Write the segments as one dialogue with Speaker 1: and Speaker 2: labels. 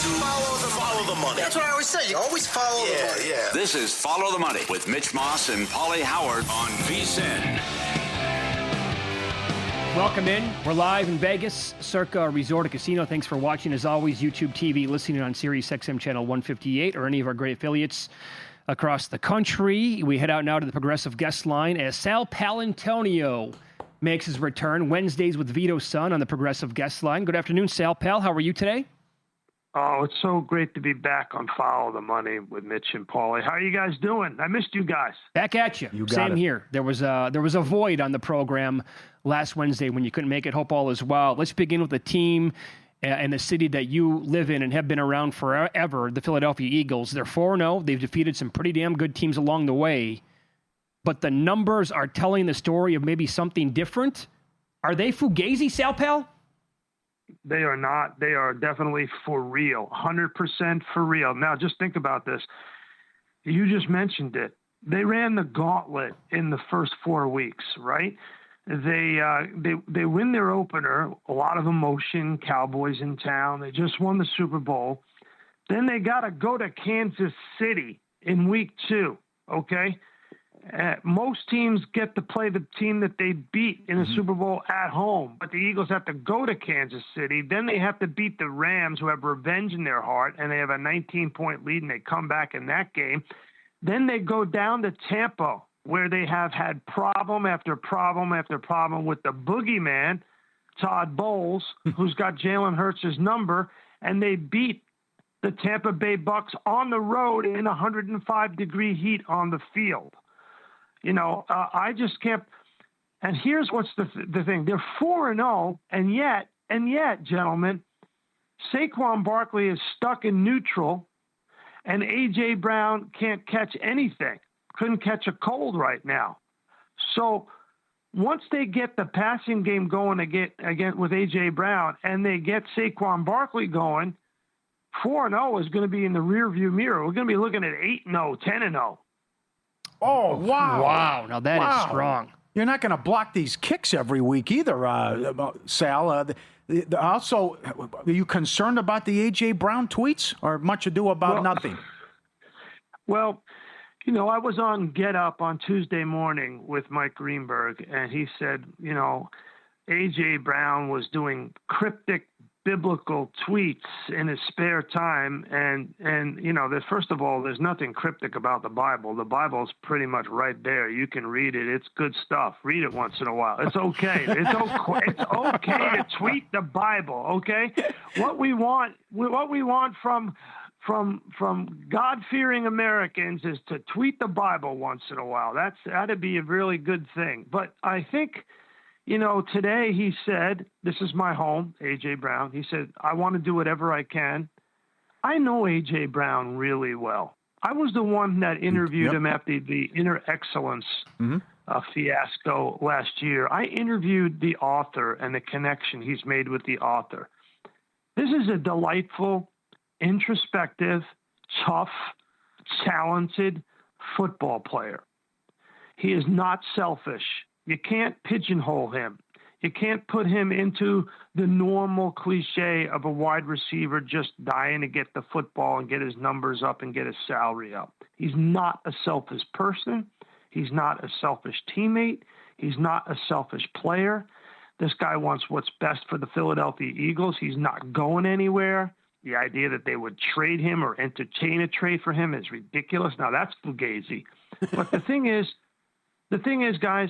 Speaker 1: Follow the money. That's what I always say. You always follow the money. Yeah.
Speaker 2: This is Follow the Money with Mitch Moss and Paulie Howard on VSiN.
Speaker 3: Welcome in. We're live in Vegas, Circa Resort and Casino. Thanks for watching. As always, YouTube TV, listening on Sirius XM Channel 158 or any of our great affiliates across the country. We head out now to the Progressive Guest Line as Sal Paolantonio makes his return Wednesdays with Vito Sun on the Progressive Guest Line. Good afternoon, Sal Pal. How are you today?
Speaker 4: Oh, it's so great to be back on Follow the Money with Mitch and Paulie. How are you guys doing? I missed you guys.
Speaker 3: Back at you. Same here. There was a void on the program last Wednesday when you couldn't make it. Hope all is well. Let's begin with the team and the city that you live in and have been around forever, the Philadelphia Eagles. They're 4-0. They've defeated some pretty damn good teams along the way. But the numbers are telling the story of maybe something different. Are they fugazi, Sal Pal?
Speaker 4: They are not. They are definitely for real, 100% for real. Now, just think about this. You just mentioned it. They ran the gauntlet in the first 4 weeks, right? They win their opener, a lot of emotion, Cowboys in town. They just won the Super Bowl. Then they got to go to Kansas City in week 2, okay? Most teams get to play the team that they beat in the Super Bowl at home, but the Eagles have to go to Kansas City. Then they have to beat the Rams, who have revenge in their heart, and they have a 19-point lead, and they come back in that game. Then they go down to Tampa, where they have had problem after problem after problem with the boogeyman, Todd Bowles, who's got Jalen Hurts' number, and they beat the Tampa Bay Bucks on the road in 105-degree heat on the field. You know, I just can't. And here's what's the thing: they're 4-0, and yet, gentlemen, Saquon Barkley is stuck in neutral, and A.J. Brown can't catch anything. Couldn't catch a cold right now. So once they get the passing game going again with A.J. Brown, and they get Saquon Barkley going, 4-0 is going to be in the rearview mirror. We're going to be looking at 8-0, 10-0.
Speaker 5: Oh, wow.
Speaker 3: Wow. Now that is strong.
Speaker 5: You're not going to block these kicks every week either, Sal. Also, are you concerned about the A.J. Brown tweets or much ado about nothing?
Speaker 4: Well, you know, I was on Get Up on Tuesday morning with Mike Greenberg, and he said, you know, A.J. Brown was doing cryptic biblical tweets in his spare time. And you know, first of all, there's nothing cryptic about the Bible. The Bible's pretty much right there. You can read it. It's good stuff. Read it once in a while. It's okay. It's okay to tweet the Bible. Okay. What we want from God-fearing Americans is to tweet the Bible once in a while. That'd be a really good thing. But I think, you know, today he said, this is my home, A.J. Brown. He said, I want to do whatever I can. I know A.J. Brown really well. I was the one that interviewed him after the Inner Excellence fiasco last year. I interviewed the author and the connection he's made with the author. This is a delightful, introspective, tough, talented football player. He is not selfish. You can't pigeonhole him. You can't put him into the normal cliche of a wide receiver just dying to get the football and get his numbers up and get his salary up. He's not a selfish person. He's not a selfish teammate. He's not a selfish player. This guy wants what's best for the Philadelphia Eagles. He's not going anywhere. The idea that they would trade him or entertain a trade for him is ridiculous. Now, that's fugazi. But the thing is, guys,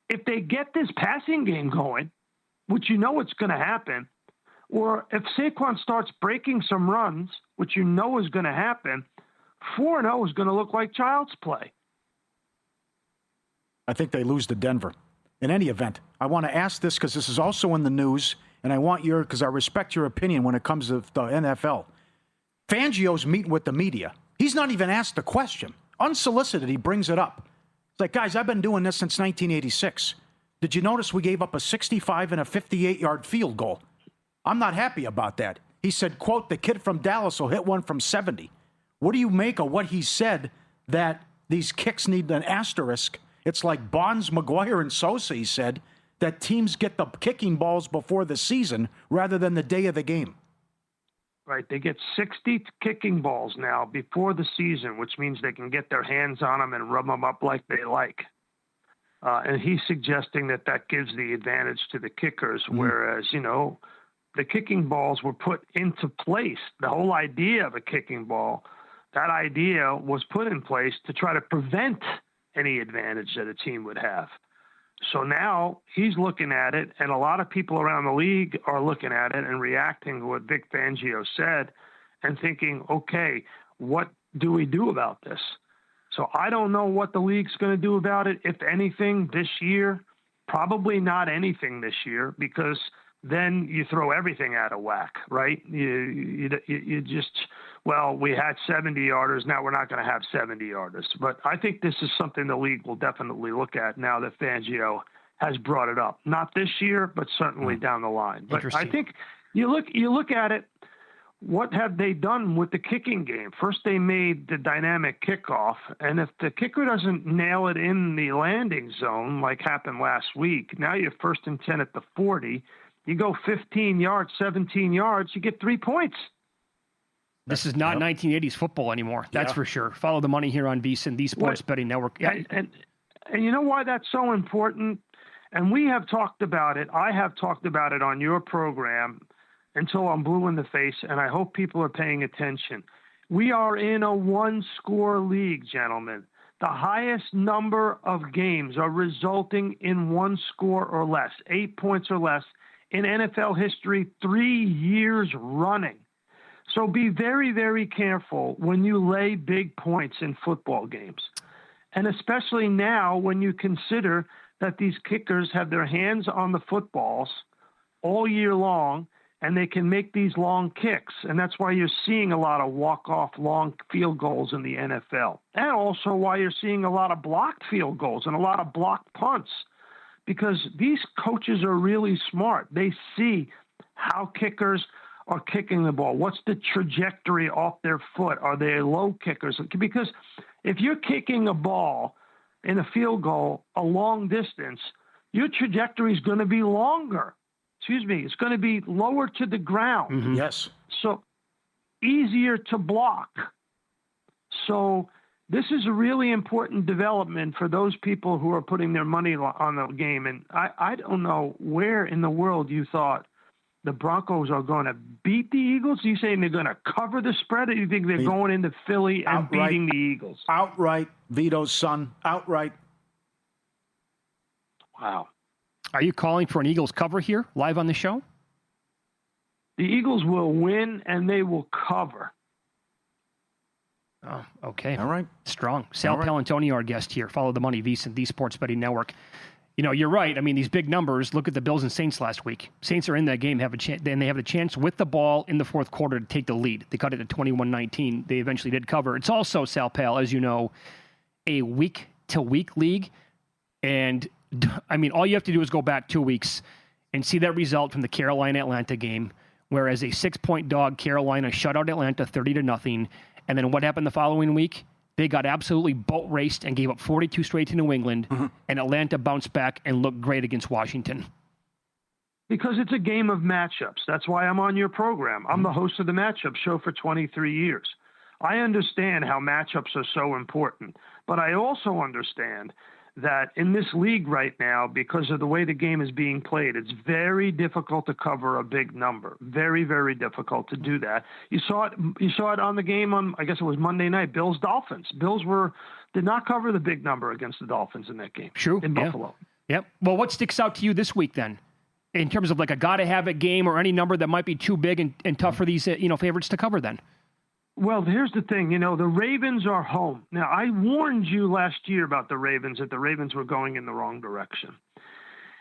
Speaker 4: if they get this passing game going, which you know it's going to happen, or if Saquon starts breaking some runs, which you know is going to happen, 4-0 is going to look like child's play.
Speaker 5: I think they lose to Denver. In any event, I want to ask this because this is also in the news, and I want because I respect your opinion when it comes to the NFL. Fangio's meeting with the media. He's not even asked the question. Unsolicited, he brings it up. It's like, guys, I've been doing this since 1986. Did you notice we gave up a 65 and a 58-yard field goal? I'm not happy about that. He said, quote, the kid from Dallas will hit one from 70. What do you make of what he said that these kicks need an asterisk? It's like Bonds, McGuire, and Sosa, he said, that teams get the kicking balls before the season rather than the day of the game.
Speaker 4: right? They get 60 kicking balls now before the season, which means they can get their hands on them and rub them up like they like. And he's suggesting that gives the advantage to the kickers, whereas, the kicking balls were put into place. The whole idea of a kicking ball, that idea was put in place to try to prevent any advantage that a team would have. So now he's looking at it, and a lot of people around the league are looking at it and reacting to what Vic Fangio said and thinking, okay, what do we do about this? So I don't know what the league's going to do about it, if anything, this year. Probably not anything this year, because then you throw everything out of whack, right? You just, we had 70-yarders. Now we're not going to have 70-yarders. But I think this is something the league will definitely look at now that Fangio has brought it up. Not this year, but certainly down the line. But I think you look at it, what have they done with the kicking game? First, they made the dynamic kickoff, and if the kicker doesn't nail it in the landing zone like happened last week, now you're 1st and 10 at the 40. You go 15 yards, 17 yards, you get 3 points.
Speaker 3: This is not 1980s football anymore. That's for sure. Follow the money here on VSiN, the Sports Betting Network. Yeah.
Speaker 4: And you know why that's so important? And we have talked about it. I have talked about it on your program until I'm blue in the face, and I hope people are paying attention. We are in a one-score league, gentlemen. The highest number of games are resulting in 1 score or less, 8 points or less, in NFL history 3 years running. So be very, very careful when you lay big points in football games. And especially now when you consider that these kickers have their hands on the footballs all year long, and they can make these long kicks. And that's why you're seeing a lot of walk-off long field goals in the NFL. And also why you're seeing a lot of blocked field goals and a lot of blocked punts. Because these coaches are really smart. They see how kickers are kicking the ball. What's the trajectory off their foot? Are they low kickers? Because if you're kicking a ball in a field goal a long distance, your trajectory is going to be longer. It's going to be lower to the ground.
Speaker 5: Mm-hmm. Yes.
Speaker 4: So easier to block. So this is a really important development for those people who are putting their money on the game. And I don't know where in the world you thought the Broncos are going to beat the Eagles. Are you saying they're going to cover the spread, or do you think they're going into Philly and beating the Eagles?
Speaker 5: Outright, Vito's son, outright.
Speaker 4: Wow.
Speaker 3: Are you calling for an Eagles cover here, live on the show?
Speaker 4: The Eagles will win, and they will cover.
Speaker 3: Oh, okay.
Speaker 5: All right.
Speaker 3: Strong. Sal Palantonio, our guest here. Follow the money, VSiN, the Sports Betting Network. You're right. I mean, these big numbers. Look at the Bills and Saints last week. Saints are in that game, then they have the chance with the ball in the fourth quarter to take the lead. They cut it to 21-19. They eventually did cover. It's also, Sal Pal, as you know, a week-to-week league. And, I mean, all you have to do is go back 2 weeks and see that result from the Carolina-Atlanta game, whereas a 6-point dog, Carolina, shut out Atlanta 30-0. And then what happened the following week? They got absolutely boat raced and gave up 42 straight to New England, and Atlanta bounced back and looked great against Washington.
Speaker 4: Because it's a game of matchups. That's why I'm on your program. I'm the host of the matchup show for 23 years. I understand how matchups are so important, but I also understand that in this league right now, because of the way the game is being played, it's very difficult to cover a big number. Very, very difficult to do that. You saw it on the game on, I guess it was Monday night, Bills-Dolphins. Bills did not cover the big number against the Dolphins in that game.
Speaker 3: True.
Speaker 4: In Buffalo.
Speaker 3: Yep. Well, what sticks out to you this week then, in terms of like a gotta-have-it game or any number that might be too big and tough for these favorites to cover then?
Speaker 4: Well, here's the thing. The Ravens are home. Now, I warned you last year about the Ravens, that the Ravens were going in the wrong direction.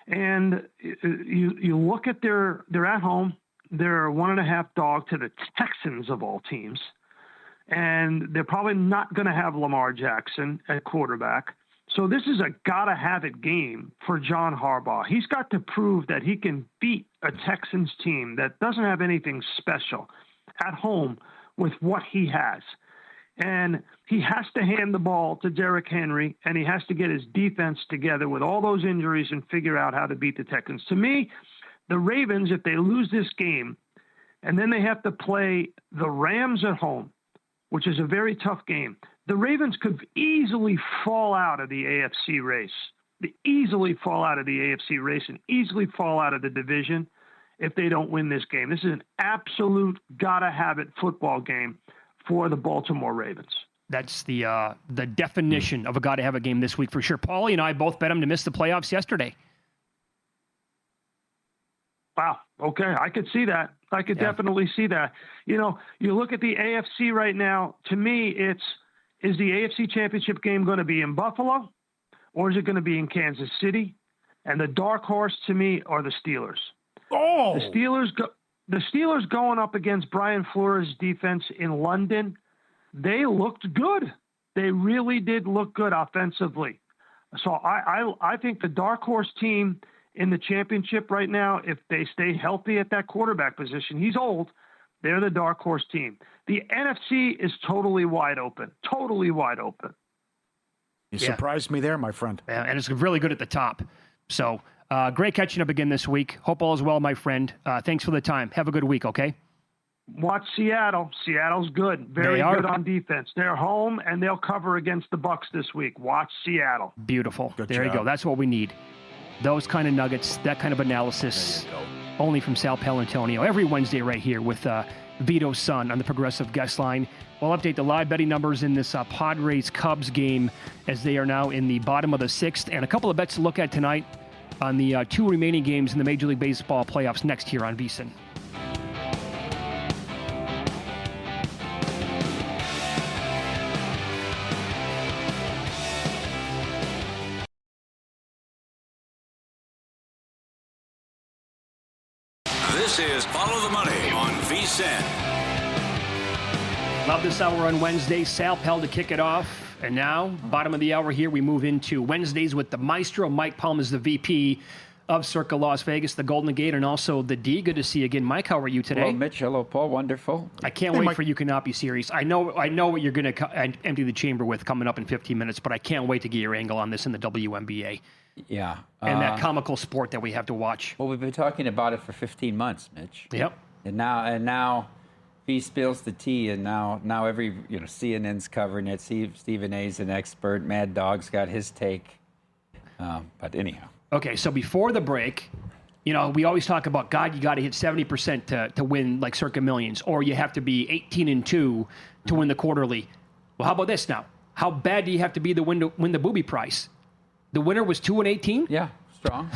Speaker 4: And you look at they're at home. They're 1.5 dog to the Texans of all teams. And they're probably not going to have Lamar Jackson at quarterback. So this is a gotta-have-it game for John Harbaugh. He's got to prove that he can beat a Texans team that doesn't have anything special at home with what he has. And he has to hand the ball to Derrick Henry, and he has to get his defense together with all those injuries and figure out how to beat the Texans. To me, the Ravens, if they lose this game, And then they have to play the Rams at home, which is a very tough game. The Ravens could easily fall out of the AFC race. They easily fall out of the AFC race and easily fall out of the division if they don't win this game. This is an absolute gotta-have-it football game for the Baltimore Ravens.
Speaker 3: That's the definition of a gotta-have-it game this week for sure. Paulie and I both bet him to miss the playoffs yesterday.
Speaker 4: Wow. Okay. I could see that. I could definitely see that. You know, you look at the AFC right now, to me, is the AFC Championship game going to be in Buffalo or is it going to be in Kansas City? And the dark horse to me are the Steelers.
Speaker 5: Oh,
Speaker 4: The Steelers going up against Brian Flores' defense in London, they looked good. They really did look good offensively. So I think the dark horse team in the championship right now, if they stay healthy at that quarterback position, he's old, they're the dark horse team. The NFC is totally wide open. Totally wide open.
Speaker 5: You surprised me there, my friend.
Speaker 3: Yeah, and it's really good at the top. So great catching up again this week. Hope all is well, my friend. Thanks for the time. Have a good week, okay?
Speaker 4: Watch Seattle. Seattle's good. Very good on defense. They're home, and they'll cover against the Bucs this week. Watch Seattle.
Speaker 3: Beautiful.
Speaker 5: Good
Speaker 3: there
Speaker 5: job.
Speaker 3: you go. That's what we need. Those kind of nuggets, that kind of analysis, only from Sal Palantonio. Every Wednesday right here with Vito Sun on the Progressive Guest Line. We'll update the live betting numbers in this Padres-Cubs game as they are now in the bottom of the sixth. And a couple of bets to look at tonight on the two remaining games in the Major League Baseball playoffs next here on VSiN.
Speaker 2: This is Follow the Money on VSiN.
Speaker 3: Love this hour on Wednesday. Sal Pell to kick it off. And now, bottom of the hour here, we move into Wednesdays with the Maestro. Mike Palm is the VP of Circa Las Vegas, the Golden Gate, and also the D. Good to see you again. Mike, how are you today?
Speaker 6: Hello, Mitch. Hello, Paul. Wonderful.
Speaker 3: I can't wait for You Cannot Be Serious. I know what you're going to empty the chamber with coming up in 15 minutes, but I can't wait to get your angle on this in the WNBA.
Speaker 6: Yeah.
Speaker 3: And that comical sport that we have to watch.
Speaker 6: Well, we've been talking about it for 15 months, Mitch.
Speaker 3: Yep.
Speaker 6: And now he spills the tea, and now every CNN's covering it. Stephen A's an expert. Mad Dog's got his take. But anyhow.
Speaker 3: Okay, so before the break, we always talk about, God, you got to hit 70% to win like Circa Millions, or you have to be 18-2 to win the quarterly. Well, how about this now? How bad do you have to be to win the booby prize? The winner was 2-18?
Speaker 6: Yeah, strong.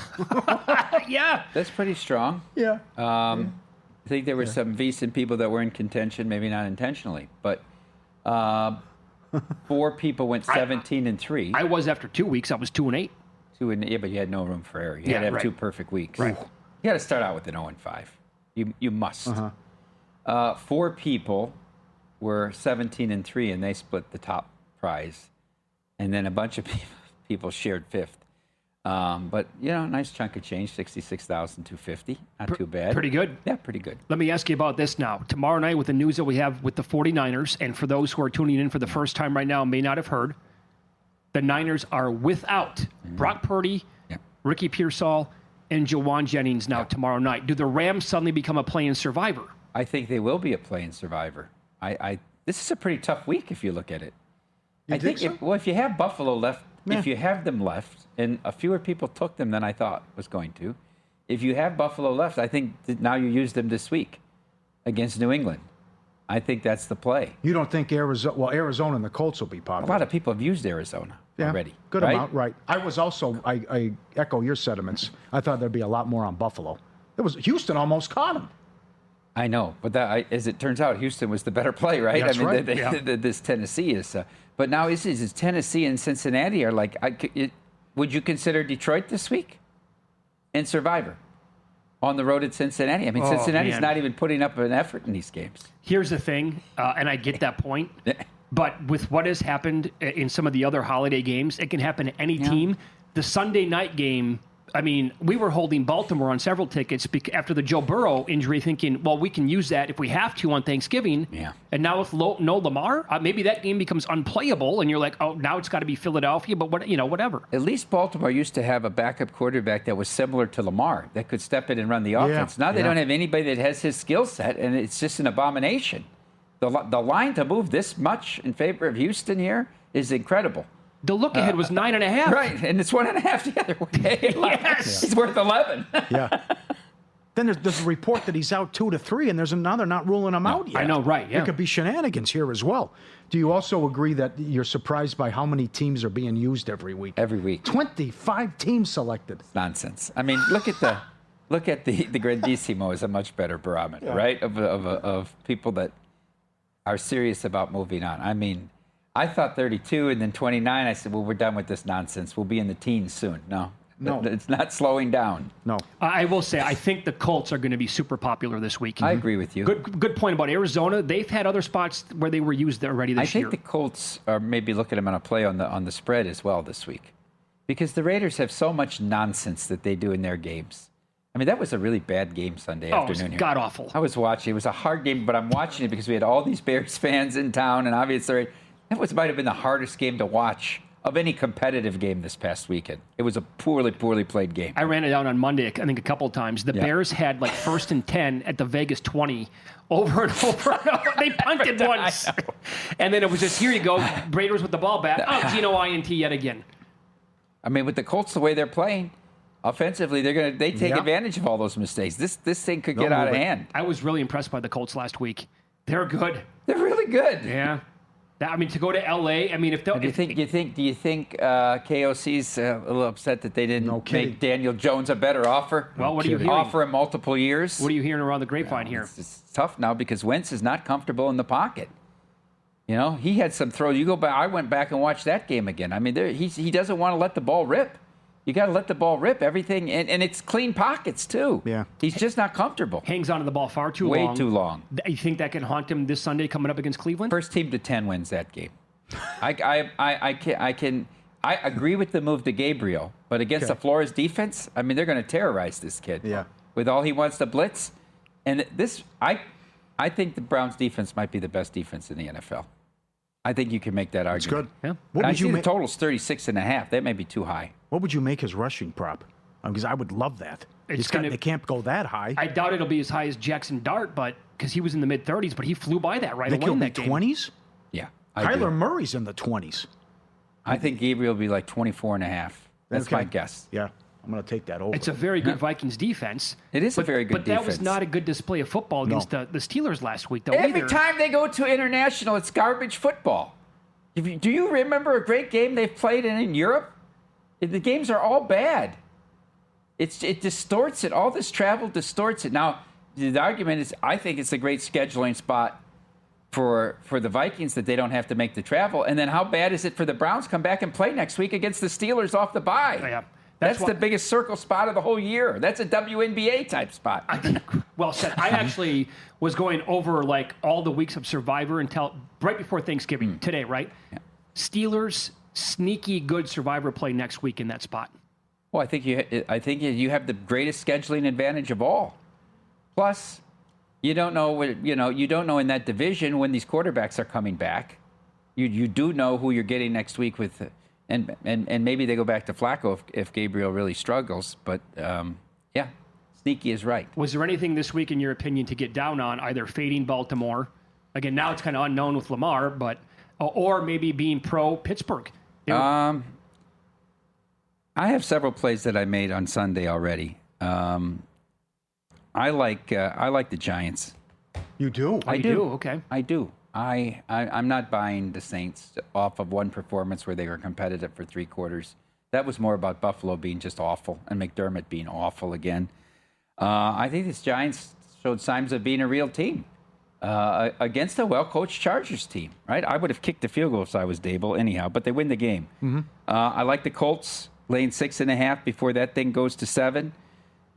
Speaker 3: Yeah.
Speaker 6: That's pretty strong.
Speaker 5: Yeah.
Speaker 6: I think there were some VSiN people that were in contention, maybe not intentionally, but 4 people went 17-3.
Speaker 3: I was after 2 weeks. I was 2-8.
Speaker 6: Yeah, but you had no room for error. You had to have 2 perfect weeks.
Speaker 3: Right.
Speaker 6: You got to start out with an 0-5. You must. 4 people were 17-3, and they split the top prize, and then a bunch of people shared 5th. But nice chunk of change, $66,250. Not too bad.
Speaker 3: Pretty good.
Speaker 6: Yeah, pretty good.
Speaker 3: Let me ask you about this now. Tomorrow night with the news that we have with the 49ers, and for those who are tuning in for the first time right now and may not have heard, the Niners are without Brock Purdy, Ricky Pearsall, and Jawan Jennings now tomorrow night. Do the Rams suddenly become a play-in survivor?
Speaker 6: I think they will be a play-in survivor. This is a pretty tough week if you look at it. I think if you have Buffalo left, if you have them left, and a fewer people took them than I thought was going to, if you have Buffalo left, I think that now you use them this week against New England. I think that's the play.
Speaker 5: You don't think Arizona and the Colts will be
Speaker 6: A
Speaker 5: popular?
Speaker 6: lot of people have used Arizona already.
Speaker 5: Good
Speaker 6: right?
Speaker 5: amount, right. I was also, I echo your sentiments. I thought there'd be a lot more on Buffalo. Houston almost caught him.
Speaker 6: I know, but as it turns out, Houston was the better play, right?
Speaker 5: That's right.
Speaker 6: This Tennessee is. But now is Tennessee and Cincinnati are like. Would you consider Detroit this week? And survivor on the road at Cincinnati. I mean, Cincinnati's not even putting up an effort in these games.
Speaker 3: Here's the thing, and I get that point. But with what has happened in some of the other holiday games, it can happen to any team. The Sunday night game I mean, we were holding Baltimore on several tickets after the Joe Burrow injury, thinking, well, we can use that if we have to on Thanksgiving.
Speaker 6: Yeah.
Speaker 3: And now with no Lamar, maybe that game becomes unplayable, and you're like, oh, now it's got to be Philadelphia. But whatever.
Speaker 6: At least Baltimore used to have a backup quarterback that was similar to Lamar that could step in and run the offense. Now they don't have anybody that has his skill set, and it's just an abomination. The line to move this much in favor of Houston here is incredible.
Speaker 3: The look ahead was 9.5.
Speaker 6: Right, and it's 1.5 the other way.
Speaker 3: Yes.
Speaker 6: He's worth 11.
Speaker 5: Yeah. Then there's a report that he's out 2 to 3, and there's another not ruling him out yet.
Speaker 3: I know, right? Yeah.
Speaker 5: There could be shenanigans here as well. Do you also agree that you're surprised by how many teams are being used every week?
Speaker 6: Every week.
Speaker 5: 25 teams selected.
Speaker 6: Nonsense. I mean, look at the Grandissimo is a much better barometer, right? Of people that are serious about moving on. I mean, I thought 32 and then 29. I said, well, we're done with this nonsense. We'll be in the teens soon. No, it's not slowing down.
Speaker 5: No.
Speaker 3: I will say, I think the Colts are going to be super popular this week.
Speaker 6: I agree with you.
Speaker 3: Good point about Arizona. They've had other spots where they were used already this year.
Speaker 6: I think the Colts are maybe looking at them on a play on the spread as well this week, because the Raiders have so much nonsense that they do in their games. I mean, that was a really bad game Sunday afternoon.
Speaker 3: It was god-awful.
Speaker 6: I was watching. It was a hard game, but I'm watching it because we had all these Bears fans in town, and obviously that might have been the hardest game to watch of any competitive game this past weekend. It was a poorly played game.
Speaker 3: I ran it down on Monday, I think a couple of times. The Bears had like 1st and 10 at the Vegas 20 over and over and over. They punted once. And then it was just, here you go, Raiders with the ball back. Oh, Geno INT yet again.
Speaker 6: I mean, with the Colts the way they're playing, offensively, they take advantage of all those mistakes. This thing could get out of hand.
Speaker 3: I was really impressed by the Colts last week. They're good.
Speaker 6: They're really good.
Speaker 3: Yeah. I mean, to go to L.A., I mean, do you think
Speaker 6: KOC's a little upset that they didn't make Daniel Jones a better offer?
Speaker 3: Well, what are you hearing?
Speaker 6: Offer him multiple years?
Speaker 3: What are you hearing around the grapevine here?
Speaker 6: It's tough now because Wentz is not comfortable in the pocket. You know, he had some throws. You go back. I went back and watched that game again. I mean, he doesn't want to let the ball rip. You got to let the ball rip. Everything, and it's clean pockets too.
Speaker 5: Yeah,
Speaker 6: he's just not comfortable.
Speaker 3: Hangs onto the ball far too long.
Speaker 6: Way too long.
Speaker 3: You think that can haunt him this Sunday coming up against Cleveland?
Speaker 6: First team to 10 wins that game. I agree with the move to Gabriel, but against the Flores defense, I mean, they're going to terrorize this kid.
Speaker 5: Yeah.
Speaker 6: With all he wants to blitz, and I think the Browns defense might be the best defense in the NFL. I think you can make that argument.
Speaker 5: That's good.
Speaker 3: Yeah.
Speaker 5: What would you
Speaker 6: the total's 36.5. That may be too high.
Speaker 5: What would you make his rushing prop? Because I would love that. They can't go that high.
Speaker 3: I doubt it'll be as high as Jackson Dart, but because he was in the mid-30s, but he flew by that right away in that game.
Speaker 5: 20s?
Speaker 6: Yeah.
Speaker 5: Kyler Murray's in the 20s.
Speaker 6: I think Gabriel will be like 24.5. That's my guess.
Speaker 5: Yeah. I'm going to take that over.
Speaker 3: It's a very good Vikings defense.
Speaker 6: It is a very good defense.
Speaker 3: But that was not a good display of football against the Steelers last week, though.
Speaker 6: Every time they go to international, it's garbage football. Do you remember a great game they've played in Europe? The games are all bad. It distorts it. All this travel distorts it. Now, the argument is, I think it's a great scheduling spot for the Vikings that they don't have to make the travel. And then how bad is it for the Browns come back and play next week against the Steelers off the bye?
Speaker 3: Yeah.
Speaker 6: That's the biggest circle spot of the whole year. That's a WNBA type spot.
Speaker 3: Well said. I actually was going over like all the weeks of Survivor until right before Thanksgiving today, right?
Speaker 6: Yeah.
Speaker 3: Steelers, sneaky good Survivor play next week in that spot.
Speaker 6: Well, I think you have the greatest scheduling advantage of all. Plus, you don't know in that division when these quarterbacks are coming back. You do know who you're getting next week with. And maybe they go back to Flacco if Gabriel really struggles. But, sneaky is right.
Speaker 3: Was there anything this week, in your opinion, to get down on, either fading Baltimore? Again, now it's kind of unknown with Lamar, but or maybe being pro Pittsburgh.
Speaker 6: I have several plays that I made on Sunday already. I like the Giants.
Speaker 5: You do?
Speaker 6: I do.
Speaker 3: Okay.
Speaker 6: I do. I'm not buying the Saints off of one performance where they were competitive for 3 quarters. That was more about Buffalo being just awful and McDermott being awful again. I think this Giants showed signs of being a real team against a well-coached Chargers team, right? I would have kicked the field goal if I was Dable anyhow, but they win the game. Mm-hmm. I like the Colts laying 6.5 before that thing goes to 7.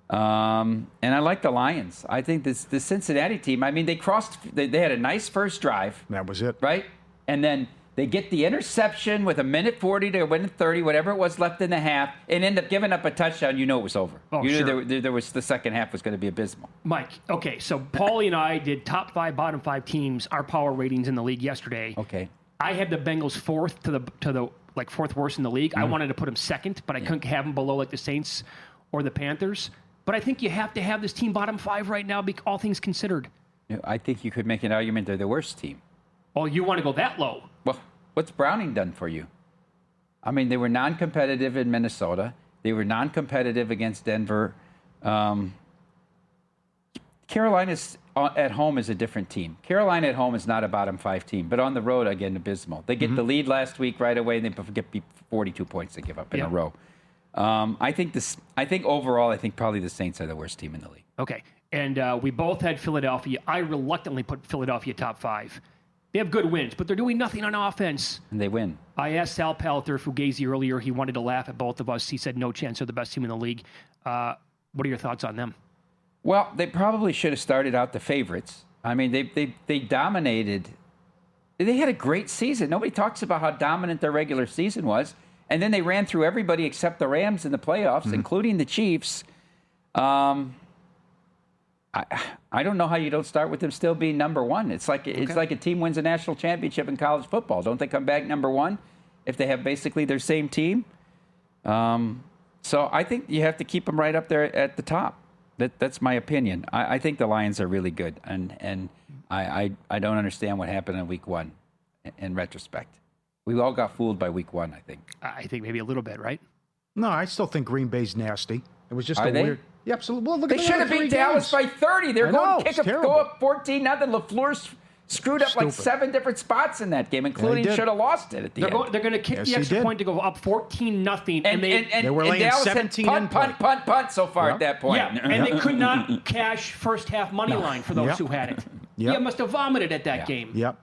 Speaker 6: And I like the Lions. I think the Cincinnati team, I mean, they had a nice first drive.
Speaker 5: That was it.
Speaker 6: Right? And then They get the interception with 1:40 to win 30, whatever it was left in the half, and end up giving up a touchdown. You know it was over.
Speaker 3: Oh,
Speaker 6: you
Speaker 3: sure.
Speaker 6: knew there was the second half was going to be abysmal.
Speaker 3: Mike, okay, so Paulie and I did top 5, bottom 5 teams, our power ratings in the league yesterday.
Speaker 6: Okay.
Speaker 3: I had the Bengals fourth to the like fourth worst in the league. I wanted to put them second, but I couldn't have them below like the Saints or the Panthers. But I think you have to have this team bottom 5 right now, all things considered.
Speaker 6: I think you could make an argument they're the worst team.
Speaker 3: Oh, you want to go that low?
Speaker 6: Well, what's Browning done for you? I mean, they were non-competitive in Minnesota. They were non-competitive against Denver. Carolina's at home is a different team. Carolina at home is not a bottom 5 team, but on the road, again, abysmal. They get the lead last week right away, and they get 42 points to give up in a row. I think overall, probably the Saints are the worst team in the league.
Speaker 3: Okay, and we both had Philadelphia. I reluctantly put Philadelphia top 5. They have good wins, but they're doing nothing on offense.
Speaker 6: And they win.
Speaker 3: I asked Sal Palater, Fugazi, earlier. He wanted to laugh at both of us. He said no chance they're the best team in the league. What are your thoughts on them?
Speaker 6: Well, they probably should have started out the favorites. I mean, they dominated. They had a great season. Nobody talks about how dominant their regular season was. And then they ran through everybody except the Rams in the playoffs, including the Chiefs. I don't know how you don't start with them still being number 1. It's like a team wins a national championship in college football. Don't they come back number 1 if they have basically their same team? So I think you have to keep them right up there at the top. That's my opinion. I think the Lions are really good, and I don't understand what happened in week 1 in retrospect. We all got fooled by week 1, I think.
Speaker 3: I think maybe a little bit, right?
Speaker 5: No, I still think Green Bay's nasty. It was just
Speaker 6: Are they?
Speaker 5: weird. Yeah, absolutely. Well, look
Speaker 6: They
Speaker 5: at
Speaker 6: should have beat Dallas by 30. They're going to go up 14-0. LaFleur screwed up like 7 different spots in that game, including should have lost it at the end.
Speaker 3: They're going to kick the extra point to go up 14-0.
Speaker 6: And
Speaker 5: they were laying
Speaker 6: Dallas
Speaker 5: 17
Speaker 6: had punt so far at that point.
Speaker 3: Yeah, and they could not cash first half money line for those who had it. He must have vomited at that game.
Speaker 5: Yep.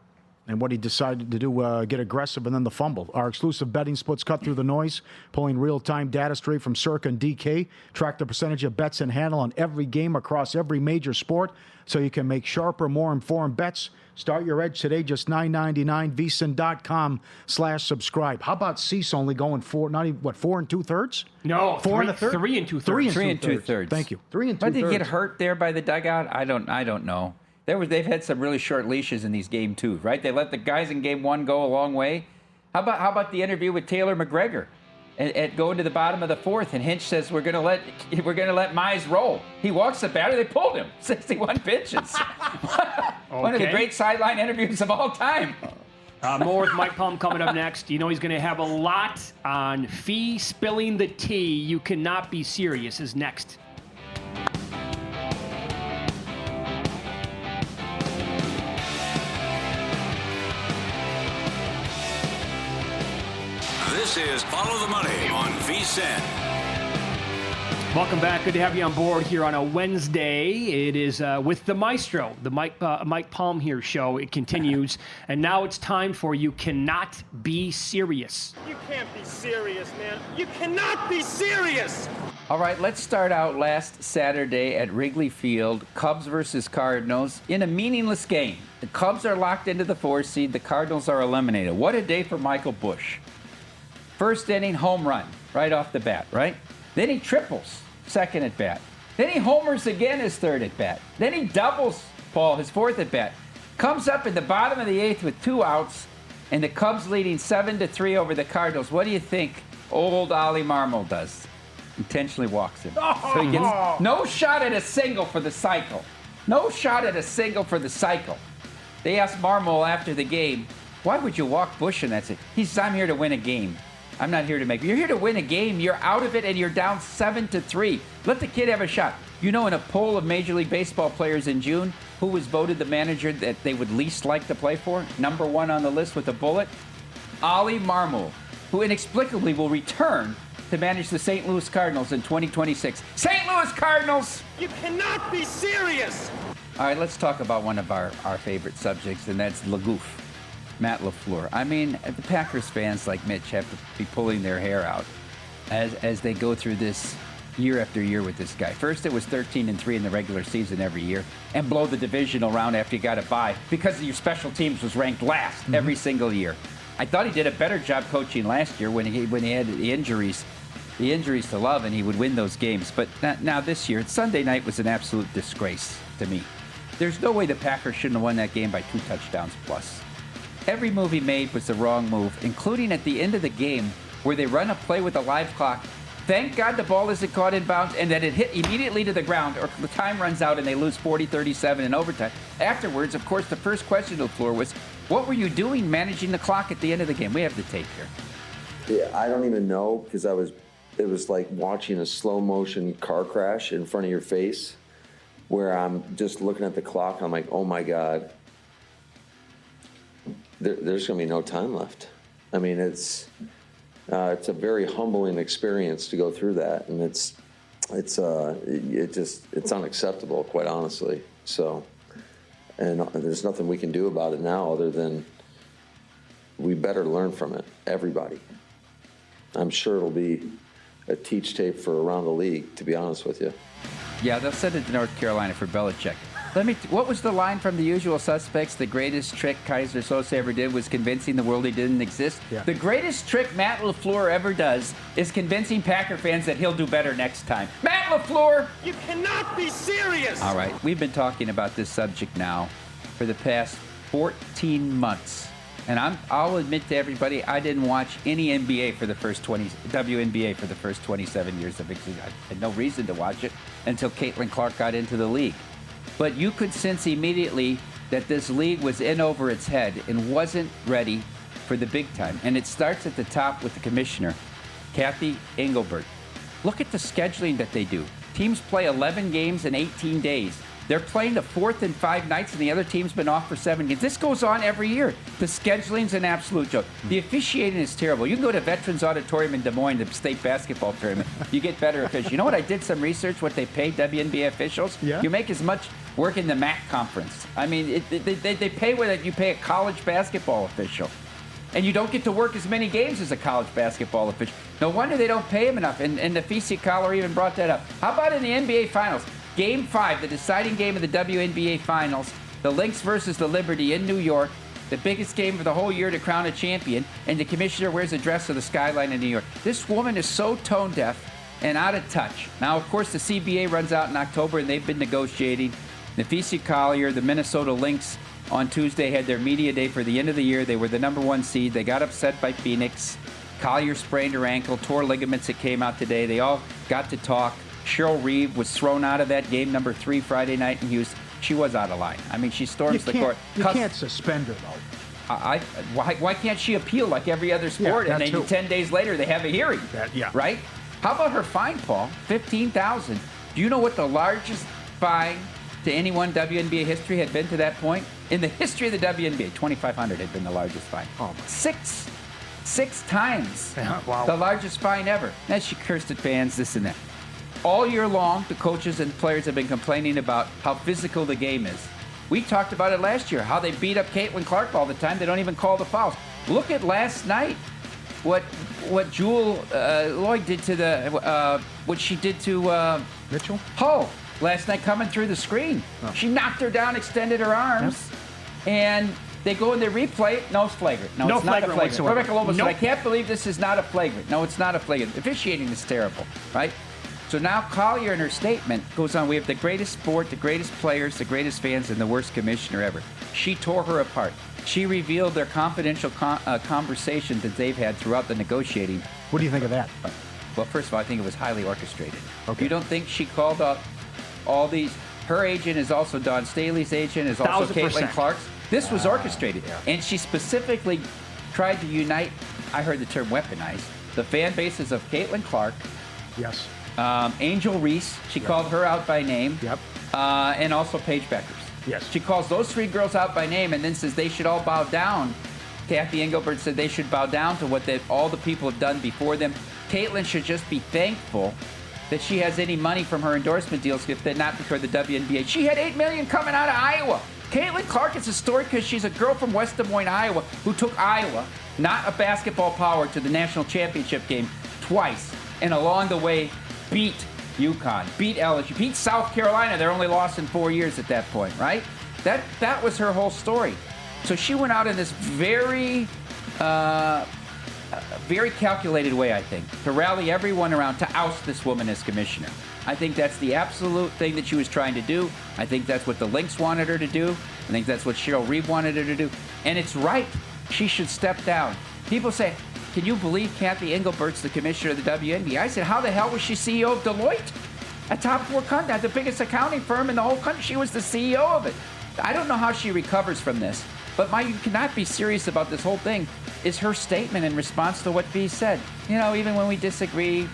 Speaker 5: And what he decided to do, get aggressive, and then the fumble. Our exclusive betting splits cut through the noise, pulling real-time data straight from Circa and DK. Track the percentage of bets and handle on every game across every major sport, so you can make sharper, more informed bets. Start your edge today, just $9.99. VSiN.com/subscribe. How about Cease only going 4 and 2/3?
Speaker 3: No,
Speaker 5: 4 and a third.
Speaker 3: 3 and 2/3.
Speaker 6: 3 and 2/3.
Speaker 5: Thank you. 3 and 2/3.
Speaker 6: But did he get hurt there by the dugout? I don't know. They've had some really short leashes in these game 2, right? They let the guys in game 1 go a long way. How about the interview with Taylor McGregor at going to the bottom of the 4th, and Hinch says we're gonna let Mize roll. He walks the batter, they pulled him 61 pitches. One of the great sideline interviews of all time.
Speaker 3: More with Mike Palm coming up next. You know he's going to have a lot on Fee spilling the tea. You cannot be serious is next.
Speaker 2: This is Follow the Money on VSiN.
Speaker 3: Welcome back. Good to have you on board here on a Wednesday. It is with the Maestro, the Mike Palm here show. It continues. And now it's time for You Cannot Be Serious.
Speaker 7: You can't be serious, man. You cannot be serious.
Speaker 6: All right, let's start out last Saturday at Wrigley Field, Cubs versus Cardinals, in a meaningless game. The Cubs are locked into the 4th seed. The Cardinals are eliminated. What a day for Michael Busch. First inning, home run, right off the bat, right? Then he triples, second at bat. Then he homers again his 3rd at bat. Then he doubles, Paul, his 4th at bat. Comes up in the bottom of the 8th with 2 outs, and the Cubs leading 7-3 over the Cardinals. What do you think old Ollie Marmol does? Intentionally walks him. So he gets no shot at a single for the cycle. No shot at a single for the cycle. They asked Marmol after the game, why would you walk Busch in that? He says, I'm here to win a game. I'm not here to make. You're here to win a game. You're out of it, and you're down 7-3. Let the kid have a shot. You know, in a poll of Major League Baseball players in June, who was voted the manager that they would least like to play for? Number 1 on the list with a bullet? Ollie Marmol, who inexplicably will return to manage the St. Louis Cardinals in 2026. St. Louis Cardinals!
Speaker 7: You cannot be serious.
Speaker 6: All right, let's talk about one of our favorite subjects, and that's LaGoof. Matt LaFleur. I mean, the Packers fans like Mitch have to be pulling their hair out as they go through this year after year with this guy. First, it was 13-3 in the regular season every year, and blow the divisional round after you got a bye because your special teams was ranked last every single year. I thought he did a better job coaching last year when he had the injuries to Love, and he would win those games. But now this year, Sunday night was an absolute disgrace to me. There's no way the Packers shouldn't have won that game by 2 touchdowns plus. Every move he made was the wrong move, including at the end of the game where they run a play with a live clock. Thank God the ball isn't caught in bounds and that it hit immediately to the ground, or the time runs out and they lose 40-37 in overtime. Afterwards, of course, the first question to LaFleur was, what were you doing managing the clock at the end of the game? We have the tape here.
Speaker 8: Yeah, I don't even know, because it was like watching a slow motion car crash in front of your face, where I'm just looking at the clock and I'm like, oh my God, there's going to be no time left. I mean, it's a very humbling experience to go through that, and it's unacceptable, quite honestly. So, and there's nothing we can do about it now other than we better learn from it, everybody. I'm sure it'll be a teach tape for around the league, to be honest with you.
Speaker 6: Yeah, they'll send it to North Carolina for Belichick. What was the line from The Usual Suspects? The greatest trick Kaiser Sose ever did was convincing the world he didn't exist. Yeah. The greatest trick Matt LaFleur ever does is convincing Packer fans that he'll do better next time. Matt LaFleur!
Speaker 7: You cannot be serious!
Speaker 6: All right, we've been talking about this subject now for the past 14 months. And I'll admit to everybody, I didn't watch any WNBA for the first 27 years of existence. I had no reason to watch it until Caitlin Clark got into the league. But you could sense immediately that this league was in over its head and wasn't ready for the big time. And it starts at the top with the commissioner, Kathy Engelbert. Look at the scheduling that they do. Teams play 11 games in 18 days. They're playing the 4th and 5 nights, and the other team's been off for 7 games. This goes on every year. The scheduling's an absolute joke. The officiating is terrible. You can go to Veterans Auditorium in Des Moines, the state basketball tournament. You get better officials. You know what? I did some research, what they pay WNBA officials. Yeah. You make as much work in the MAC conference. I mean, they pay what you pay a college basketball official. And you don't get to work as many games as a college basketball official. No wonder they don't pay him enough. And the Nafisi Collar even brought that up. How about in the NBA Finals? Game 5, the deciding game of the WNBA Finals, the Lynx versus the Liberty in New York, the biggest game of the whole year to crown a champion, and the commissioner wears a dress of the skyline in New York. This woman is so tone deaf and out of touch. Now, of course, the CBA runs out in October, and they've been negotiating. Nafisi Collier, the Minnesota Lynx, on Tuesday had their media day for the end of the year. They were the number 1 seed. They got upset by Phoenix. Collier sprained her ankle, tore ligaments that came out today. They all got to talk. Cheryl Reeve was thrown out of that game number 3 Friday night in Houston. She was out of line. I mean, she storms the court.
Speaker 5: You can't suspend her, though.
Speaker 6: Why can't she appeal like every other sport?
Speaker 5: Yeah,
Speaker 6: and then 10 days later, they have a hearing. Right? How about her fine, Paul? $15,000. Do you know what the largest fine to any one WNBA history had been to that point? In the history of the WNBA, $2,500 had been the largest fine.
Speaker 5: Oh,
Speaker 6: Six times the largest fine ever. Then she cursed at fans, this and that. All year long, the coaches and players have been complaining about how physical the game is. We talked about it last year, how they beat up Caitlin Clark all the time. They don't even call the fouls. Look at last night, what Jewel Lloyd did to what she did to
Speaker 5: Mitchell
Speaker 6: Hull last night coming through the screen. Oh. She knocked her down, extended her arms, and they go and they replay it. No, it's flagrant. No, it's not a flagrant.
Speaker 3: Whatsoever.
Speaker 6: Rebecca Lobo said, I can't believe this is not a flagrant. No, it's not a flagrant. Officiating is terrible, right? So now Collier in her statement goes on, we have the greatest sport, the greatest players, the greatest fans, and the worst commissioner ever. She tore her apart. She revealed their confidential conversations that they've had throughout the negotiating.
Speaker 5: What do you think of that?
Speaker 6: Well, first of all, I think it was highly orchestrated.
Speaker 5: Okay.
Speaker 6: You don't think she called up all these? Her agent is also Dawn Staley's agent, is also Caitlin Clark's. This was orchestrated. Yeah. And she specifically tried to unite, I heard the term weaponize, the fan bases of Caitlin Clark.
Speaker 5: Yes.
Speaker 6: Angel Reese, she called her out by name.
Speaker 5: Yep.
Speaker 6: And also Paige Beckers.
Speaker 5: Yes.
Speaker 6: She calls those 3 girls out by name and then says they should all bow down. Kathy Engelbert said they should bow down to what all the people have done before them. Caitlin should just be thankful that she has any money from her endorsement deals if they're not because of the WNBA. She had $8 million coming out of Iowa. Caitlin Clark is a story because she's a girl from West Des Moines, Iowa, who took Iowa, not a basketball power, to the national championship game twice, and along the way beat UConn, beat LSU, beat South Carolina. Their only loss in 4 years at that point, right? That was her whole story. So she went out in this very very calculated way, I think, to rally everyone around to oust this woman as commissioner. I think that's the absolute thing that she was trying to do. I think that's what the Lynx wanted her to do. I think that's what Cheryl Reeve wanted her to do. And it's right. She should step down. People say, can you believe Kathy Engelbert's the commissioner of the WNBA? I said, how the hell was she CEO of Deloitte? A top 4 country, the biggest accounting firm in the whole country. She was the CEO of it. I don't know how she recovers from this. But you cannot be serious about this whole thing is her statement in response to what V said. Even when we disagree,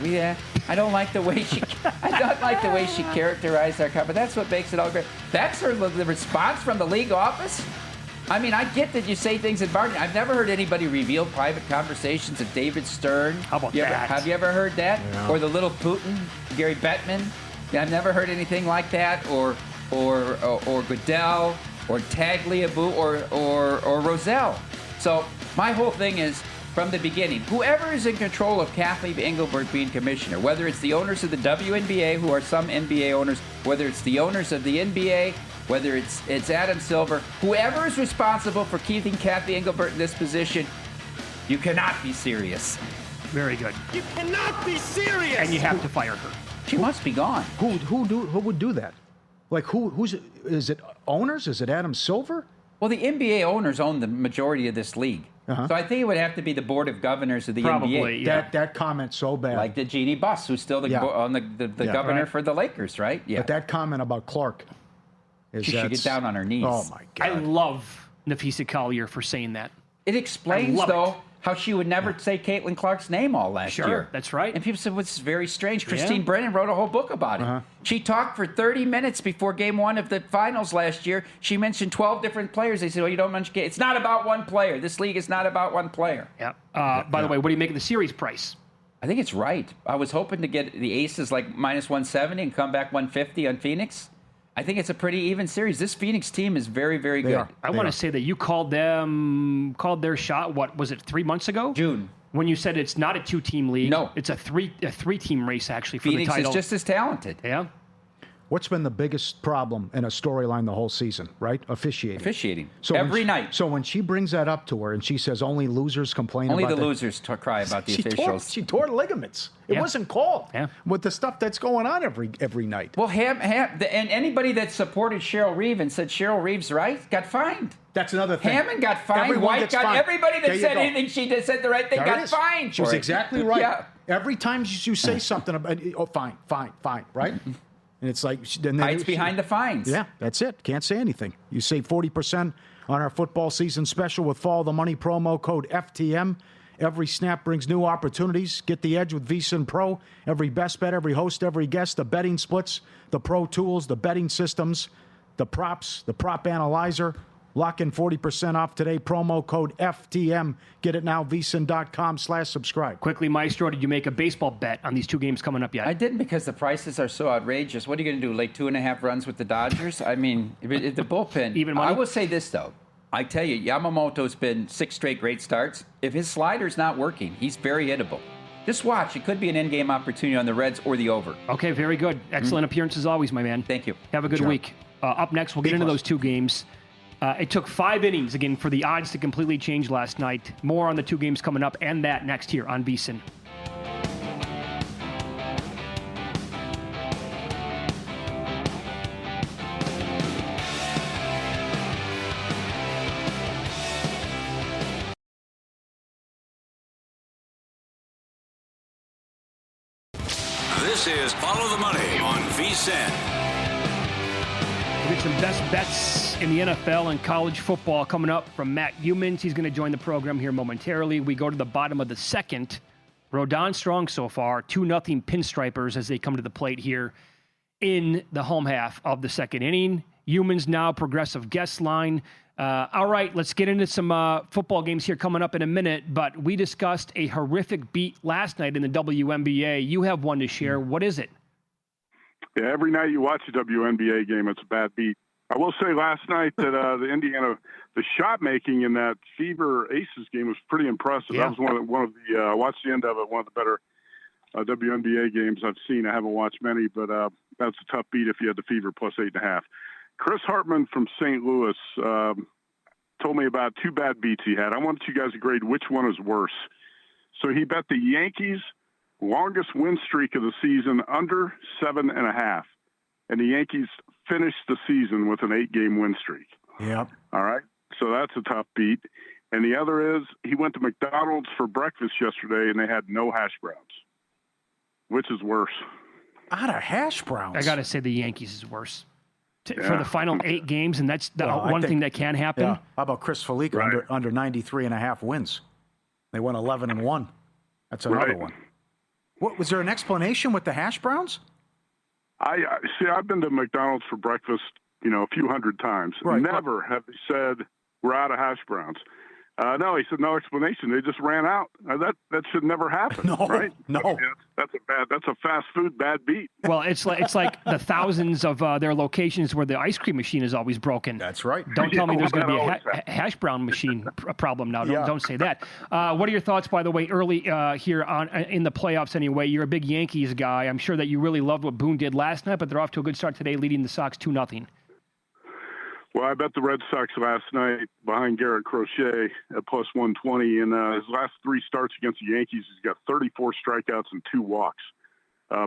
Speaker 6: I don't like the way she characterized our company. But that's what makes it all great. That's the response from the league office. I mean, I get that you say things in bargaining. I've never heard anybody reveal private conversations of David Stern.
Speaker 3: How about that?
Speaker 6: Have you ever heard that?
Speaker 5: Yeah.
Speaker 6: Or the little Putin, Gary Bettman? I've never heard anything like that. Or Goodell. Or Tagliabue, or Roselle. So my whole thing is, from the beginning, whoever is in control of Kathleen Engelbert being commissioner, whether it's the owners of the WNBA, who are some NBA owners, whether it's the owners of the NBA, whether it's Adam Silver, whoever is responsible for keeping Kathy Engelbert in this position, you cannot be serious.
Speaker 3: Very good.
Speaker 7: You cannot be serious.
Speaker 3: And you have to fire her.
Speaker 6: She must be gone.
Speaker 5: Who would do that? Like who's is it owners? Is it Adam Silver?
Speaker 6: Well, the NBA owners own the majority of this league.
Speaker 5: Uh-huh.
Speaker 6: So I think it would have to be the board of governors of the
Speaker 3: Probably,
Speaker 6: NBA.
Speaker 3: yeah.
Speaker 5: That comment so bad.
Speaker 6: Like the Jeannie Buss, who's still the governor
Speaker 3: Right.
Speaker 6: for the Lakers, right? Yeah.
Speaker 5: But that comment about Clark is
Speaker 6: She should get down on her knees.
Speaker 5: Oh my God!
Speaker 3: I love Nafisa Collier for saying that.
Speaker 6: It explains,
Speaker 3: love
Speaker 6: though,
Speaker 3: it.
Speaker 6: how she would never say Caitlin Clark's name all last
Speaker 3: Sure,
Speaker 6: year.
Speaker 3: that's right.
Speaker 6: And people said, well, this is very strange. Christine Brennan wrote a whole book about it. She talked for 30 minutes before game 1 of the finals last year. She mentioned 12 different players. They said, well, you don't mention It's not about one player. This league is not about one player.
Speaker 3: Yeah. By the way, what do you make of the series price?
Speaker 6: I think it's right. I was hoping to get the Aces like minus 170 and come back 150 on Phoenix. I think it's a pretty even series. This Phoenix team is very, very good.
Speaker 5: are.
Speaker 3: I want to say that you called their shot. What was it? 3 months ago?
Speaker 6: June.
Speaker 3: When you said it's not a 2-team league.
Speaker 6: No.
Speaker 3: It's a three-team race actually for
Speaker 6: Phoenix
Speaker 3: the title.
Speaker 6: is just as talented.
Speaker 3: Yeah.
Speaker 5: What's been the biggest problem in a storyline the whole season? Right, officiating.
Speaker 6: Every night.
Speaker 5: So when she brings that up to her and she says only losers complain
Speaker 6: Only
Speaker 5: about
Speaker 6: the losers cry about the officials.
Speaker 5: She tore ligaments. It
Speaker 3: Yeah.
Speaker 5: wasn't called.
Speaker 3: Yeah.
Speaker 5: With the stuff that's going on every night.
Speaker 6: Well, and anybody that supported Cheryl Reeve and said Cheryl Reeve's right got fined.
Speaker 5: That's another thing.
Speaker 6: Hammond got fined.
Speaker 5: Everyone
Speaker 6: White
Speaker 5: gets
Speaker 6: got
Speaker 5: fined.
Speaker 6: everybody
Speaker 5: There
Speaker 6: that
Speaker 5: you
Speaker 6: said
Speaker 5: go.
Speaker 6: anything she did said the right thing
Speaker 5: There it
Speaker 6: got
Speaker 5: is.
Speaker 6: fined.
Speaker 5: She was
Speaker 6: for it.
Speaker 5: exactly right.
Speaker 6: Yeah.
Speaker 5: Every time you say something about, fine, right? And it's like then
Speaker 6: Hides behind the fines.
Speaker 5: Yeah, that's it. Can't say anything. You save 40% on our football season special with Follow the Money promo code FTM. Every snap brings new opportunities. Get the edge with VSiN Pro. Every best bet, every host, every guest, the betting splits, the pro tools, the betting systems, the props, the prop analyzer. Lock in 40% off today. Promo code FTM. Get it now, vsin.com/subscribe.
Speaker 3: Quickly, Maestro, did you make a baseball bet on these 2 games coming up yet?
Speaker 6: I didn't because the prices are so outrageous. What are you going to do, like 2.5 runs with the Dodgers? I mean, the bullpen.
Speaker 3: Even money?
Speaker 6: I will say this, though. I tell you, Yamamoto's been 6 straight great starts. If his slider's not working, he's very hittable. Just watch. It could be an in-game opportunity on the Reds or the over.
Speaker 3: Okay, very good. Excellent appearance as always, my man.
Speaker 6: Thank you.
Speaker 3: Have a good week. Up next, we'll get into those 2 games. It took 5 innings, again, for the odds to completely change last night. More on the 2 games coming up and that next here on VSiN.
Speaker 2: This is Follow the Money on VSiN.
Speaker 3: We'll get some best bets in the NFL and college football coming up from Matt Humans. He's going to join the program here momentarily. We go to the bottom of the second. Rodon strong so far. 2-0 Pinstripers as they come to the plate here in the home half of the second inning. Humans now progressive guest line. All right, let's get into some football games here coming up in a minute, but we discussed a horrific beat last night in the WNBA. You have one to share. What is it?
Speaker 9: Yeah, every night you watch a WNBA game, it's a bad beat. I will say last night that the shot making in that Fever Aces game was pretty impressive.
Speaker 3: Yeah.
Speaker 9: That was one of the I watched the end of it, one of the better WNBA games I've seen. I haven't watched many, but that's a tough beat if you had the Fever plus 8.5. Chris Hartman from St. Louis told me about 2 bad beats he had. I want you guys to grade which one is worse. So he bet the Yankees' longest win streak of the season under 7.5. And the Yankees finished the season with an 8-game win streak.
Speaker 5: Yep.
Speaker 9: All right. So that's a tough beat. And the other is he went to McDonald's for breakfast yesterday and they had no hash browns. Which is worse?
Speaker 5: Out of hash browns.
Speaker 3: I got to say the Yankees is worse. For the final 8 games, and that's the one thing that can happen.
Speaker 5: Yeah. How about Chris Felica under 93.5 wins? They won 11-1. That's another one. What was there an explanation with the hash browns?
Speaker 9: I see. I've been to McDonald's for breakfast, a few hundred times.
Speaker 5: Right.
Speaker 9: Never have they said we're out of hash browns. No, he said no explanation. They just ran out. That should never happen.
Speaker 5: No,
Speaker 9: right?
Speaker 5: no.
Speaker 9: That's a fast food bad beat.
Speaker 3: Well, it's like the thousands of their locations where the ice cream machine is always broken.
Speaker 5: That's right.
Speaker 3: Don't tell me there's going to be a hash brown machine problem now. Don't say that. What are your thoughts, by the way, early here in the playoffs anyway? You're a big Yankees guy. I'm sure that you really loved what Boone did last night, but they're off to a good start today, leading the Sox 2-0.
Speaker 9: Well, I bet the Red Sox last night behind Garrett Crochet at plus 120. In his last 3 starts against the Yankees, he's got 34 strikeouts and 2 walks.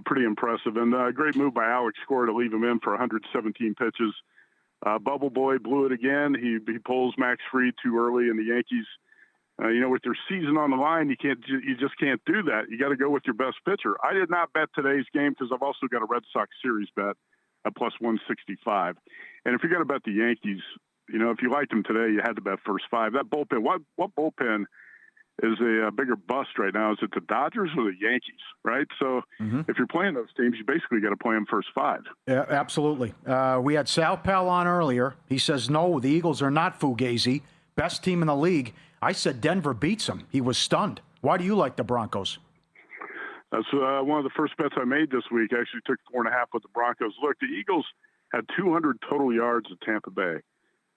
Speaker 9: Pretty impressive. And a great move by Alex Cora to leave him in for 117 pitches. Bubble Boy blew it again. He pulls Max Fried too early, and the Yankees, with their season on the line, you just can't do that. You got to go with your best pitcher. I did not bet today's game because I've also got a Red Sox series bet at plus 165. And if you're going to bet the Yankees, if you liked them today, you had to bet first 5. That bullpen, what bullpen is a bigger bust right now? Is it the Dodgers or the Yankees, right? So if you're playing those teams, you basically got to play them first 5.
Speaker 5: Yeah, absolutely. We had Sal Pell on earlier. He says, no, the Eagles are not Fugazi. Best team in the league. I said Denver beats them. He was stunned. Why do you like the Broncos?
Speaker 9: That's one of the first bets I made this week. I actually took 4.5 with the Broncos. Look, the Eagles had 200 total yards at Tampa Bay.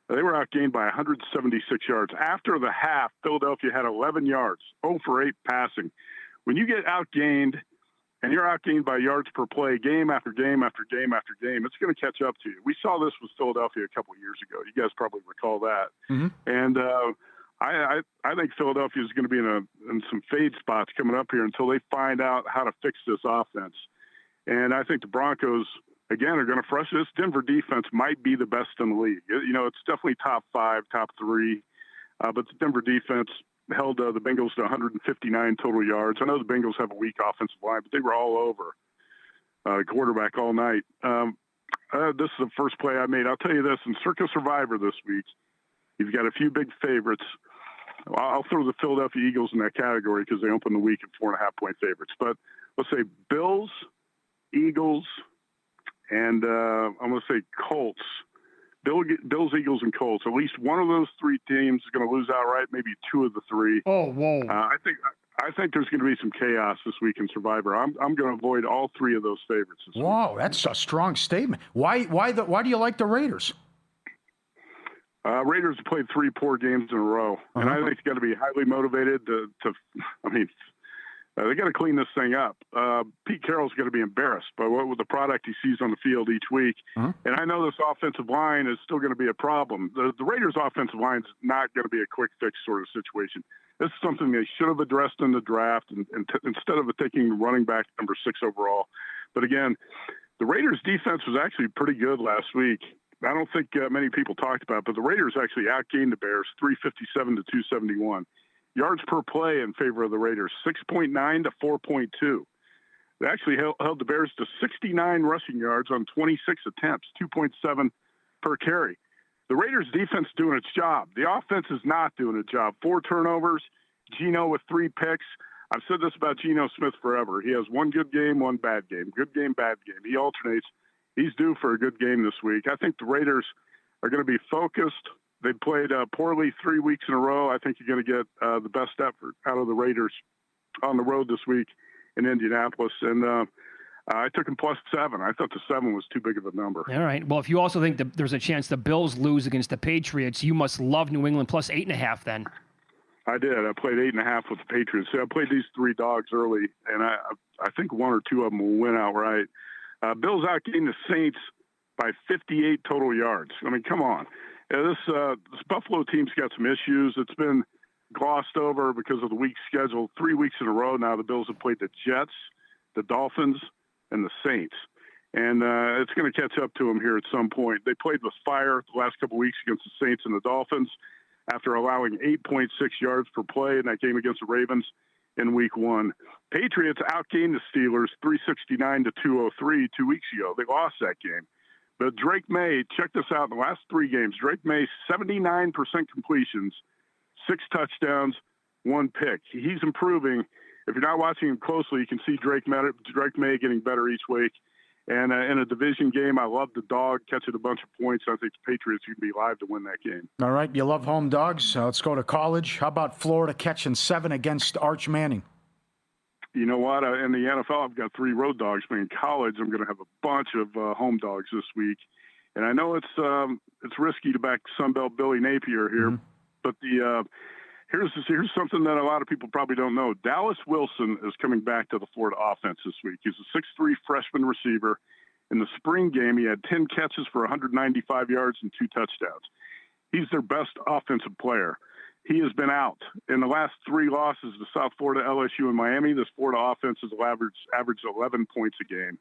Speaker 9: They were outgained by 176 yards. After the half, Philadelphia had 11 yards, 0 for 8 passing. When you get outgained and you're outgained by yards per play, game after game after game after game, it's going to catch up to you. We saw this with Philadelphia a couple of years ago. You guys probably recall that. And I think Philadelphia is going to be in some fade spots coming up here until they find out how to fix this offense. And I think the Broncos, again, are going to frustrate. This Denver defense might be the best in the league. It's definitely top 5, top 3. But the Denver defense held the Bengals to 159 total yards. I know the Bengals have a weak offensive line, but they were all over the quarterback all night. This is the first play I made. I'll tell you this, in Circa Survivor this week, you've got a few big favorites. I'll throw the Philadelphia Eagles in that category because they opened the week at 4.5-point favorites. But let's say Bills, Eagles, and I'm going to say Colts. Bills, Eagles, and Colts. At least one of those 3 teams is going to lose outright. Maybe 2 of the 3.
Speaker 3: Oh, whoa!
Speaker 9: I think there's going to be some chaos this week in Survivor. I'm going to avoid all 3 of those favorites this week.
Speaker 5: Wow, that's a strong statement. Why do you like the Raiders?
Speaker 9: Raiders have played 3 poor games in a row, and I think they've got to be highly motivated they got to clean this thing up. Pete Carroll's going to be embarrassed by with the product he sees on the field each week. And I know this offensive line is still going to be a problem. The Raiders' offensive line is not going to be a quick fix sort of situation. This is something they should have addressed in the draft and instead of taking running back number 6 overall. But again, the Raiders' defense was actually pretty good last week. I don't think many people talked about it, but the Raiders actually outgained the Bears 357 to 271. Yards per play in favor of the Raiders, 6.9 to 4.2. They actually held the Bears to 69 rushing yards on 26 attempts, 2.7 per carry. The Raiders' defense is doing its job. The offense is not doing its job. 4 turnovers, Geno with 3 picks. I've said this about Geno Smith forever. He has one good game, one bad game. Good game, bad game. He alternates. He's due for a good game this week. I think the Raiders are going to be focused. They played poorly 3 weeks in a row. I think you're going to get the best effort out of the Raiders on the road this week in Indianapolis. And I took them plus 7. I thought the 7 was too big of a number.
Speaker 3: All right. Well, if you also think that there's a chance the Bills lose against the Patriots, you must love New England plus 8.5 then.
Speaker 9: I did. I played 8.5 with the Patriots. So I played these 3 dogs early, and I think 1 or 2 of them will win outright. Bills outgained the Saints by 58 total yards. I mean, come on. Yeah, this Buffalo team's got some issues. It's been glossed over because of the weak schedule. 3 weeks in a row now, the Bills have played the Jets, the Dolphins, and the Saints. And it's going to catch up to them here at some point. They played with fire the last couple of weeks against the Saints and the Dolphins after allowing 8.6 yards per play in that game against the Ravens in week 1. Patriots outgained the Steelers 369 to 203 2 weeks ago. They lost that game. But Drake May, check this out, in the last 3 games, Drake May, 79% completions, 6 touchdowns, 1 pick. He's improving. If you're not watching him closely, you can see Drake May getting better each week. And in a division game, I love the dog catching a bunch of points. I think the Patriots would be live to win that game.
Speaker 5: All right, you love home dogs. Let's go to college. How about Florida catching 7 against Arch Manning?
Speaker 9: You know what? In the NFL, I've got 3 road dogs. But in college, I'm going to have a bunch of home dogs this week. And I know it's risky to back Sunbelt Billy Napier here, but here's something that a lot of people probably don't know. Dallas Wilson is coming back to the Florida offense this week. He's a 6'3" freshman receiver. In the spring game, he had 10 catches for 195 yards and 2 touchdowns. He's their best offensive player. He has been out. In the last 3 losses to South Florida, LSU, and Miami, this Florida offense has averaged 11 points a game.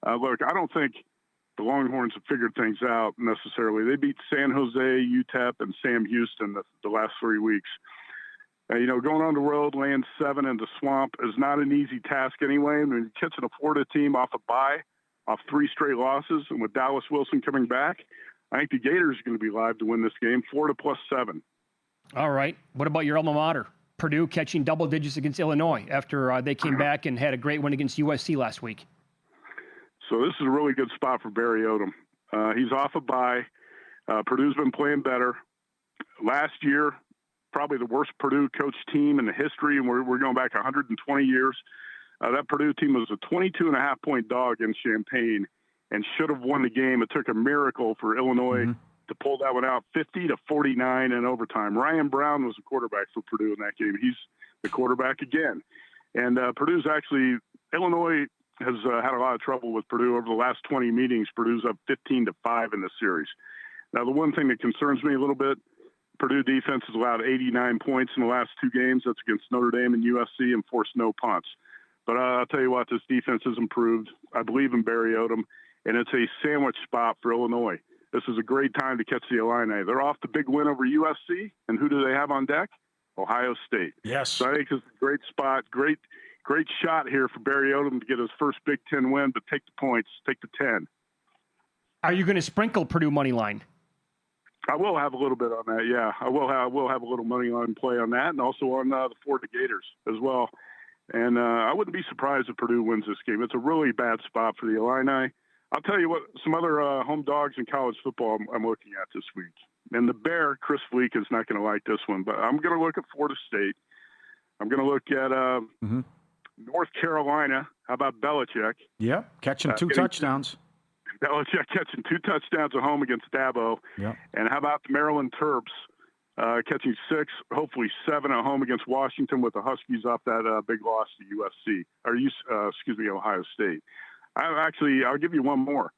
Speaker 9: Look, I don't think the Longhorns have figured things out necessarily. They beat San Jose, UTEP, and Sam Houston the last 3 weeks. Going on the road, laying 7 in the swamp is not an easy task anyway. I mean, catching a Florida team off a bye, off 3 straight losses, and with Dallas Wilson coming back, I think the Gators are going to be live to win this game, Florida +7.
Speaker 3: All right. What about your alma mater? Purdue catching double digits against Illinois after they came back and had a great win against USC last week.
Speaker 9: So this is a really good spot for Barry Odom. He's off a bye. Purdue's been playing better. Last year, probably the worst Purdue coach team in the history, and we're going back 120 years. That Purdue team was a 22.5-point dog in Champaign and should have won the game. It took a miracle for Illinois to pull that one out, 50-49 in overtime. Ryan Brown was the quarterback for Purdue in that game. He's the quarterback again. And Illinois has had a lot of trouble with Purdue over the last 20 meetings. Purdue's up 15-5 in this series. Now, the one thing that concerns me a little bit, Purdue defense has allowed 89 points in the last 2 games. That's against Notre Dame and USC, and forced no punts. But I'll tell you what, this defense has improved. I believe in Barry Odom, and it's a sandwich spot for Illinois. This is a great time to catch the Illini. They're off the big win over USC, and who do they have on deck? Ohio State.
Speaker 5: Yes.
Speaker 9: So I think it's a great spot, great shot here for Barry Odom to get his first Big Ten win, but take the points, take the 10.
Speaker 3: Are you going to sprinkle Purdue money line?
Speaker 9: I will have a little bit on that, yeah. I will have a little money line play on that, and also on the Florida Gators as well. And I wouldn't be surprised if Purdue wins this game. It's a really bad spot for the Illini. I'll tell you what, some other home dogs in college football I'm looking at this week. And the Bear, Chris Fleek, is not going to like this one, but I'm going to look at Florida State. I'm going to look at North Carolina. How about Belichick?
Speaker 5: Yeah, catching 2 touchdowns.
Speaker 9: Belichick catching 2 touchdowns at home against Dabo.
Speaker 5: Yeah.
Speaker 9: And how about the Maryland Terps catching 6, hopefully 7 at home against Washington with the Huskies off that big loss to USC, or Ohio State. I'll give you one more.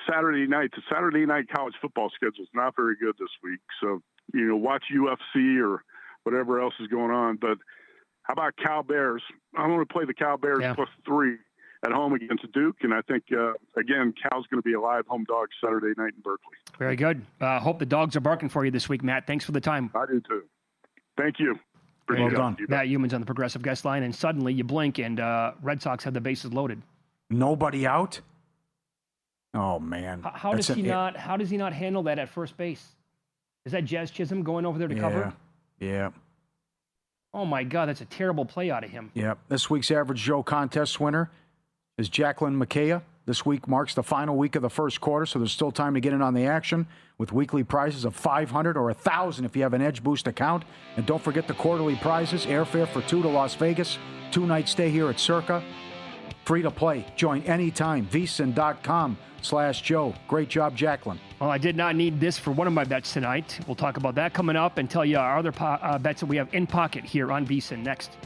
Speaker 9: Saturday night, the Saturday night college football schedule is not very good this week. So, watch UFC or whatever else is going on. But how about Cal Bears? I'm going to play the Cal Bears +3 at home against Duke. And I think, again, Cal's going to be a live home dog Saturday night in Berkeley.
Speaker 3: Very good. Hope the dogs are barking for you this week, Matt. Thanks for the time.
Speaker 9: I do too. Thank you.
Speaker 5: Well done.
Speaker 3: Matt Youmans on the Progressive Guest Line, and suddenly you blink and Red Sox have the bases loaded.
Speaker 5: Nobody out? Oh, man.
Speaker 3: How does he not handle that at first base? Is that Jazz Chisholm going over there to cover?
Speaker 5: Yeah.
Speaker 3: Oh, my God, that's a terrible play out of him.
Speaker 5: Yeah. This week's Average Joe contest winner is Jacqueline McKaya. This week marks the final week of the first quarter, so there's still time to get in on the action with weekly prizes of $500 or $1,000 if you have an Edge Boost account. And don't forget the quarterly prizes, airfare for 2 to Las Vegas, 2-night stay here at Circa. Free to play. Join anytime. VSiN.com/Joe. Great job, Jacqueline.
Speaker 3: Well, I did not need this for one of my bets tonight. We'll talk about that coming up and tell you our other bets that we have in pocket here on VSiN next.